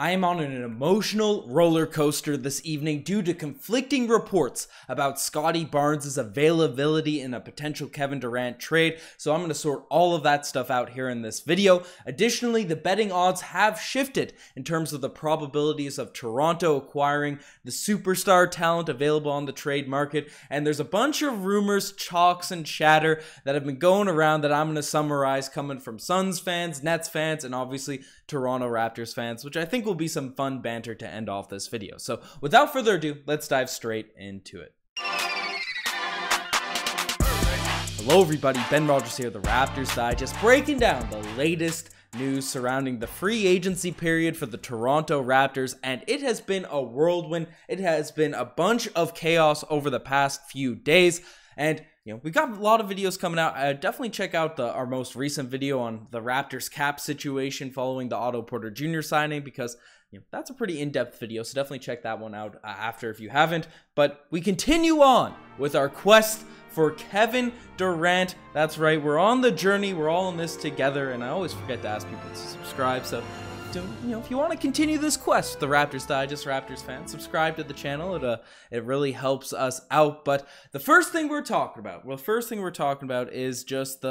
I am on an emotional roller coaster this evening due to conflicting reports about Scottie Barnes' availability in a potential Kevin Durant trade, so I'm going to sort all of that stuff out here in this video. Additionally, the betting odds have shifted in terms of the probabilities of Toronto acquiring the superstar talent available on the trade market, and there's a bunch of rumors, chalks, and chatter that have been going around that I'm going to summarize coming from Suns fans, Nets fans, and obviously Toronto Raptors fans, which I think will be some fun banter to end off this video. So without further ado, let's dive straight into it. Hello everybody, Ben Rogers here, the Raptors Digest, breaking down the latest news surrounding the free agency period for the Toronto Raptors, and it has been a whirlwind. It has been a bunch of chaos over the past few days, and we've got a lot of videos coming out. Definitely check out our most recent video on the Raptors cap situation following the Otto Porter Jr. signing, because that's a pretty in-depth video, so definitely check that one out after if you haven't. But we continue on with our quest for Kevin Durant. That's right, we're on the journey, we're all in this together, and I always forget to ask people to subscribe, so if you want to continue this quest, the Raptors Digest Raptors fans, subscribe to the channel. It really helps us out. But the first thing we're talking about, is just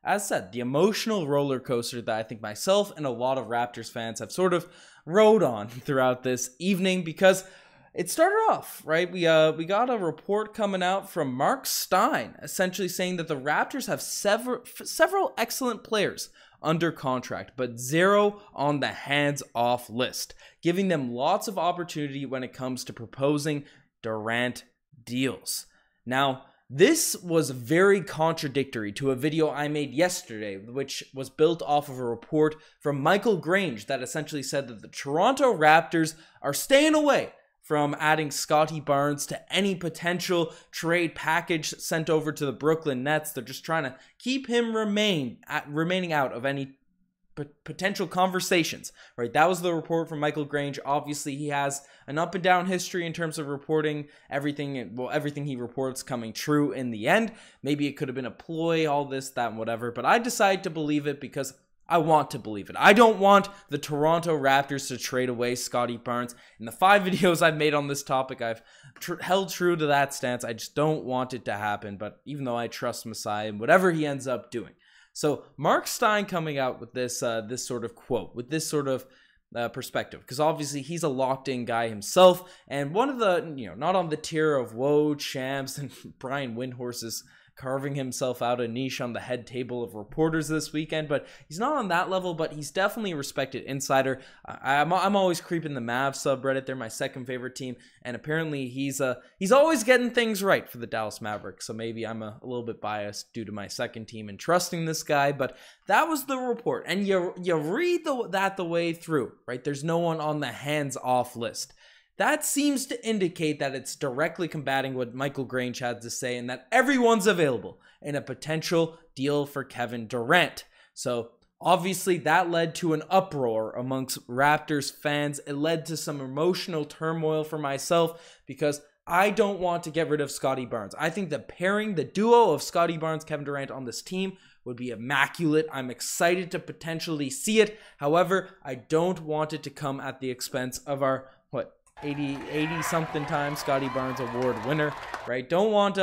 as said, the emotional roller coaster that I think myself and a lot of Raptors fans have sort of rode on throughout this evening, because it started off, right? We got a report coming out from Mark Stein, essentially saying that the Raptors have several excellent players under contract, but zero on the hands-off list, giving them lots of opportunity when it comes to proposing Durant deals. Now, this was very contradictory to a video I made yesterday, which was built off of a report from Michael Grange that essentially said that the Toronto Raptors are staying away from adding Scottie Barnes to any potential trade package sent over to the Brooklyn Nets. They're just trying to keep him remaining out of any potential conversations, right? That was the report from Michael Grange. Obviously, he has an up and down history in terms of reporting everything. Well, everything he reports coming true in the end. Maybe it could have been a ploy, all this, that, and whatever. But I decided to believe it because I want to believe it. I don't want the Toronto Raptors to trade away Scottie Barnes. In the 5 videos I've made on this topic, I've held true to that stance. I just don't want it to happen, but even though I trust Masai and whatever he ends up doing. So Mark Stein coming out with this sort of quote, with this sort of perspective, because obviously he's a locked-in guy himself, and one of the, not on the tier of Woj, Shams, and Brian Windhorse's carving himself out a niche on the head table of reporters this weekend, but he's not on that level, but he's definitely a respected insider. I'm always creeping the Mavs subreddit. They're my second favorite team, and apparently he's always getting things right for the Dallas Mavericks, so maybe I'm a little bit biased due to my second team and trusting this guy, but that was the report, and you read that the way through, right? There's no one on the hands-off list. That seems to indicate that it's directly combating what Michael Grange had to say, and that everyone's available in a potential deal for Kevin Durant. So obviously that led to an uproar amongst Raptors fans. It led to some emotional turmoil for myself, because I don't want to get rid of Scottie Barnes. I think the duo of Scottie Barnes, Kevin Durant on this team would be immaculate. I'm excited to potentially see it. However, I don't want it to come at the expense of our 80 something time Scottie Barnes award winner, right? Don't want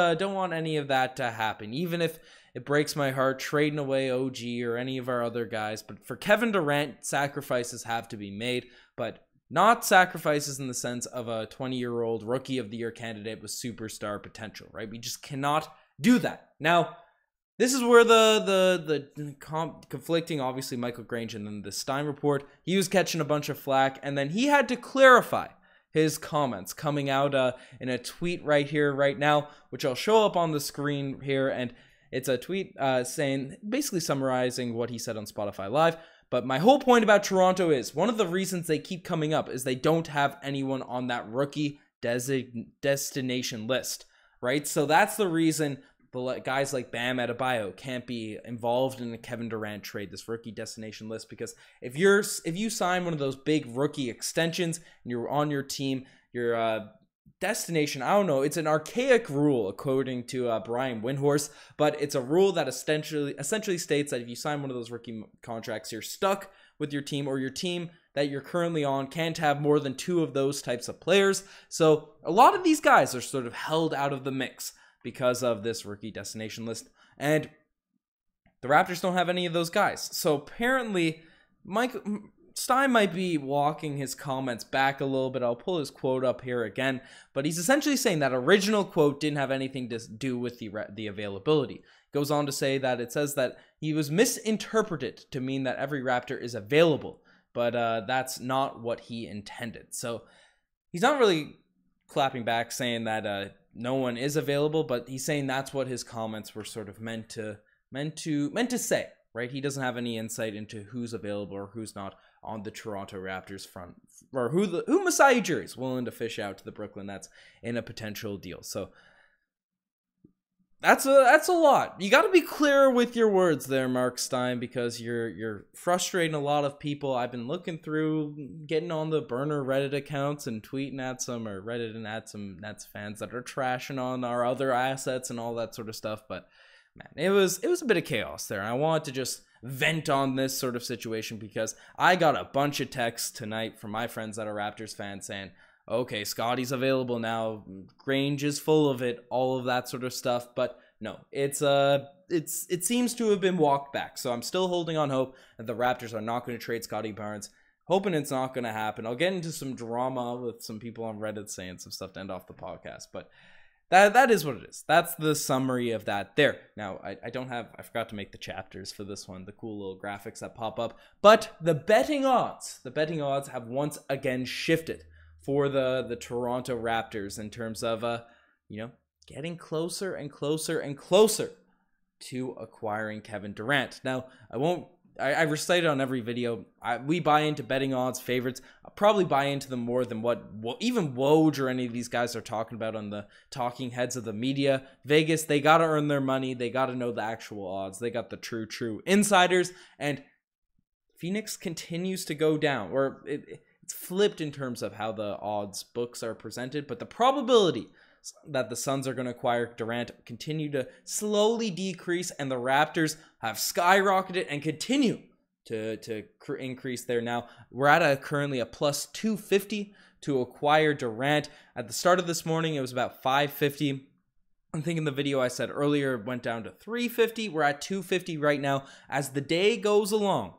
any of that to happen, even if it breaks my heart trading away OG or any of our other guys. But for Kevin Durant, sacrifices have to be made, but not sacrifices in the sense of a 20-year-old rookie of the year candidate with superstar potential, right? We just cannot do that. Now, this is where the conflicting, obviously, Michael Grange and then the Stein report, he was catching a bunch of flack, and then he had to clarify his comments coming out in a tweet right here, right now, which I'll show up on the screen here, and it's a tweet basically summarizing what he said on Spotify Live. But my whole point about Toronto is, one of the reasons they keep coming up is they don't have anyone on that rookie destination list, right? So that's the reason the guys like Bam Adebayo can't be involved in the Kevin Durant trade, this rookie destination list, because if you sign one of those big rookie extensions and you're on your team, your destination, I don't know, it's an archaic rule according to Brian Windhorse, but it's a rule that essentially states that if you sign one of those rookie contracts, you're stuck with your team, or your team that you're currently on can't have more than 2 of those types of players. So a lot of these guys are sort of held out of the mix because of this rookie destination list. And the Raptors don't have any of those guys. So apparently, Mike Stein might be walking his comments back a little bit. I'll pull his quote up here again. But he's essentially saying that original quote didn't have anything to do with the availability. Goes on to say that it says that he was misinterpreted to mean that every Raptor is available. But that's not what he intended. So he's not really clapping back saying that no one is available. But he's saying that's what his comments were sort of meant to say. Right? He doesn't have any insight into who's available or who's not on the Toronto Raptors front, or who Masai Ujiri is willing to fish out to the Brooklyn Nets in a potential deal. So that's a lot. You got to be clear with your words there, Mark Stein, because you're frustrating a lot of people. I've been looking through, getting on the burner Reddit accounts and tweeting at some, or Reddit and at some Nets fans that are trashing on our other assets and all that sort of stuff, but man, it was a bit of chaos there. And I wanted to just vent on this sort of situation because I got a bunch of texts tonight from my friends that are Raptors fans saying, okay, Scottie's available now, Grange is full of it, all of that sort of stuff. But no, it seems to have been walked back. So I'm still holding on hope that the Raptors are not going to trade Scottie Barnes. Hoping it's not going to happen. I'll get into some drama with some people on Reddit saying some stuff to end off the podcast, but that is what it is. That's the summary of that there. Now, I forgot to make the chapters for this one, the cool little graphics that pop up. But the betting odds have once again shifted for the Toronto Raptors in terms of, getting closer and closer and closer to acquiring Kevin Durant. Now, I recite it on every video. We buy into betting odds, favorites. I'll probably buy into them more than what even Woj or any of these guys are talking about on the talking heads of the media. Vegas, they got to earn their money. They got to know the actual odds. They got the true insiders. And Phoenix continues to go down. Or it's flipped in terms of how the odds books are presented. But the probability that the Suns are going to acquire Durant continue to slowly decrease, and the Raptors have skyrocketed and continue to increase there. Now we're at currently a plus 250 to acquire Durant. At the start of this morning, it was about 550. I think in the video I said earlier, it went down to 350. We're at 250 right now. As the day goes along,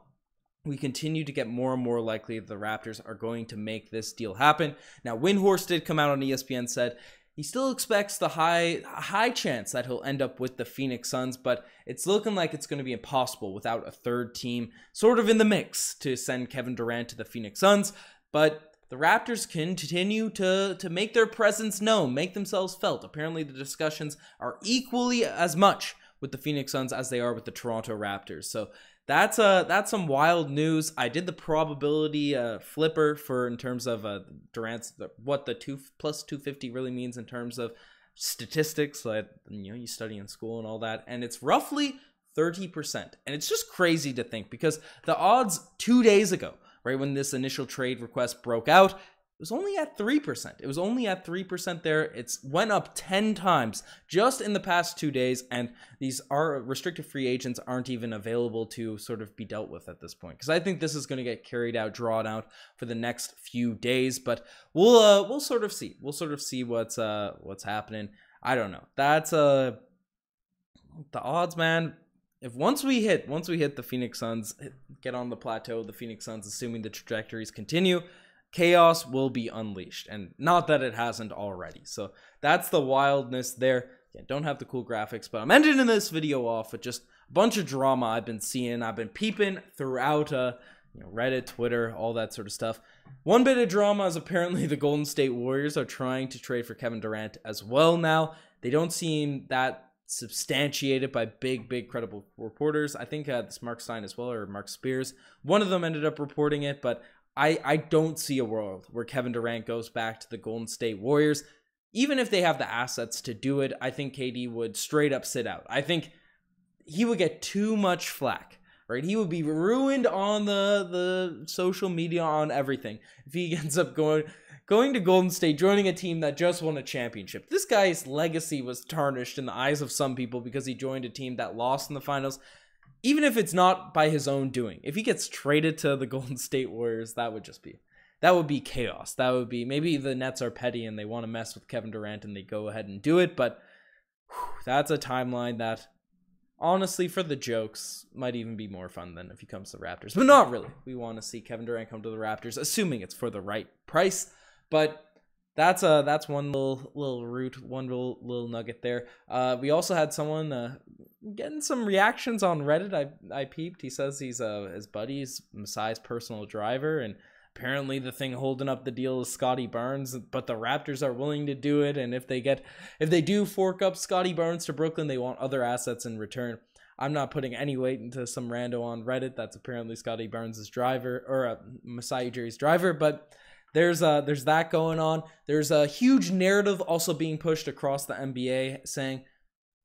we continue to get more and more likely that the Raptors are going to make this deal happen. Now, Windhorst did come out on ESPN, said he still expects the high chance that he'll end up with the Phoenix Suns, but it's looking like it's going to be impossible without a third team sort of in the mix to send Kevin Durant to the Phoenix Suns. But the Raptors continue to make their presence known, make themselves felt. Apparently, the discussions are equally as much with the Phoenix Suns as they are with the Toronto Raptors. So that's some wild news. I did the probability flipper for in terms of Durant's what the plus 250 really means in terms of statistics that you study in school and all that, and it's roughly 30%. And it's just crazy to think because the odds 2 days ago, right when this initial trade request broke out, it was only at 3%. It was only at 3% there. It's went up 10 times just in the past 2 days, and these restricted free agents aren't even available to sort of be dealt with at this point. Because I think this is going to get drawn out for the next few days, but we'll sort of see. We'll sort of see what's happening. I don't know. That's the odds, man. If once we hit the Phoenix Suns, get on the plateau of the Phoenix Suns, assuming the trajectories continue, chaos will be unleashed, and not that it hasn't already. So that's the wildness there. Yeah, don't have the cool graphics, but I'm ending this video off with just a bunch of drama I've been seeing. I've been peeping throughout Reddit, Twitter, all that sort of stuff. One bit of drama is apparently the Golden State Warriors are trying to trade for Kevin Durant as well now. They don't seem that substantiated by big credible reporters. I think it's Mark Stein as well, or Mark Spears. One of them ended up reporting it, but I don't see a world where Kevin Durant goes back to the Golden State Warriors. Even if they have the assets to do it, I think KD would straight up sit out. I think he would get too much flack, right? He would be ruined on the social media, on everything, if he ends up going to Golden State, joining a team that just won a championship. This guy's legacy was tarnished in the eyes of some people because he joined a team that lost in the finals. even if it's not by his own doing, if he gets traded to the Golden State Warriors, that would be chaos. That would be, maybe the Nets are petty and they want to mess with Kevin Durant and they go ahead and do it, but that's a timeline that, honestly, for the jokes, might even be more fun than if he comes to the Raptors. But not really. We want to see Kevin Durant come to the Raptors, assuming it's for the right price. But that's one little root, one little nugget there. We also had someone getting some reactions on Reddit. I peeped. He says he's his buddy's Masai's personal driver, and apparently the thing holding up the deal is Scottie Barnes, but the Raptors are willing to do it, and if they do fork up Scottie Barnes to Brooklyn, they want other assets in return. I'm not putting any weight into some rando on Reddit that's apparently Scottie Barnes' driver, or Masai Ujiri's driver, but there's that going on. There's a huge narrative also being pushed across the NBA saying,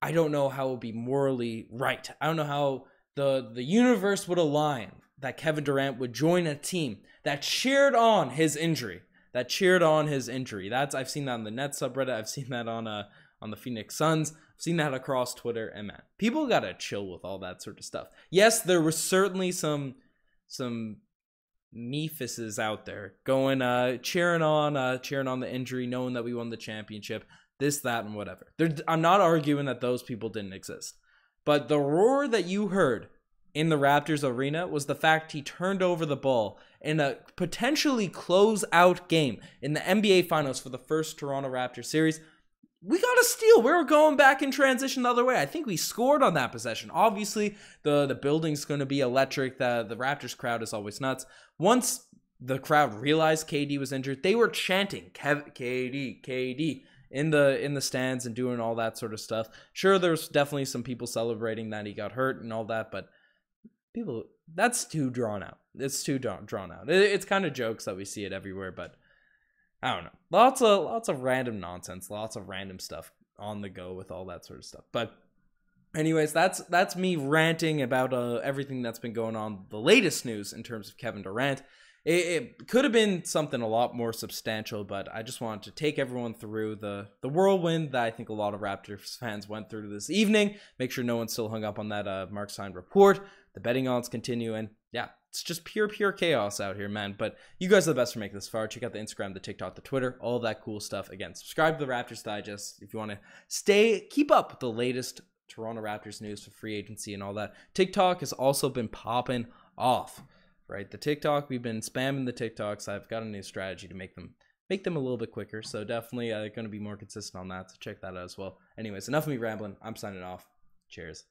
I don't know how it would be morally right. I don't know how the universe would align that Kevin Durant would join a team that cheered on his injury. I've seen that on the Nets subreddit. I've seen that on the Phoenix Suns. I've seen that across Twitter. And man, people gotta chill with all that sort of stuff. Yes, there was certainly some meephuses out there going cheering on the injury, knowing that we won the championship, this, that, and whatever. I'm not arguing that those people didn't exist, but the roar that you heard in the Raptors arena was the fact he turned over the ball in a potentially close-out game in the NBA Finals for the first Toronto Raptors series. We got a steal. We were going back in transition the other way. I think we scored on that possession. Obviously, the building's going to be electric. The Raptors crowd is always nuts. Once the crowd realized KD was injured, they were chanting KD in the stands and doing all that sort of stuff. Sure, there's definitely some people celebrating that he got hurt and all that, but that's too drawn out. It's too drawn out. It's kind of jokes that we see it everywhere, but I don't know. Lots of random nonsense, lots of random stuff on the go with all that sort of stuff. But anyways, that's me ranting about everything that's been going on. The latest news in terms of Kevin Durant. It could have been something a lot more substantial, but I just wanted to take everyone through the whirlwind that I think a lot of Raptors fans went through this evening. Make sure no one's still hung up on that Mark Stein report. The betting odds continue, and yeah, it's just pure chaos out here, man. But you guys are the best for making this far. Check out the Instagram, the TikTok, the Twitter, all that cool stuff. Again, subscribe to the Raptors Digest if you want to keep up with the latest Toronto Raptors news for free agency and all that. TikTok has also been popping off. Right, the TikTok, we've been spamming the TikToks. I've got a new strategy to make them a little bit quicker. So definitely going to be more consistent on that. So check that out as well. Anyways, enough of me rambling. I'm signing off. Cheers.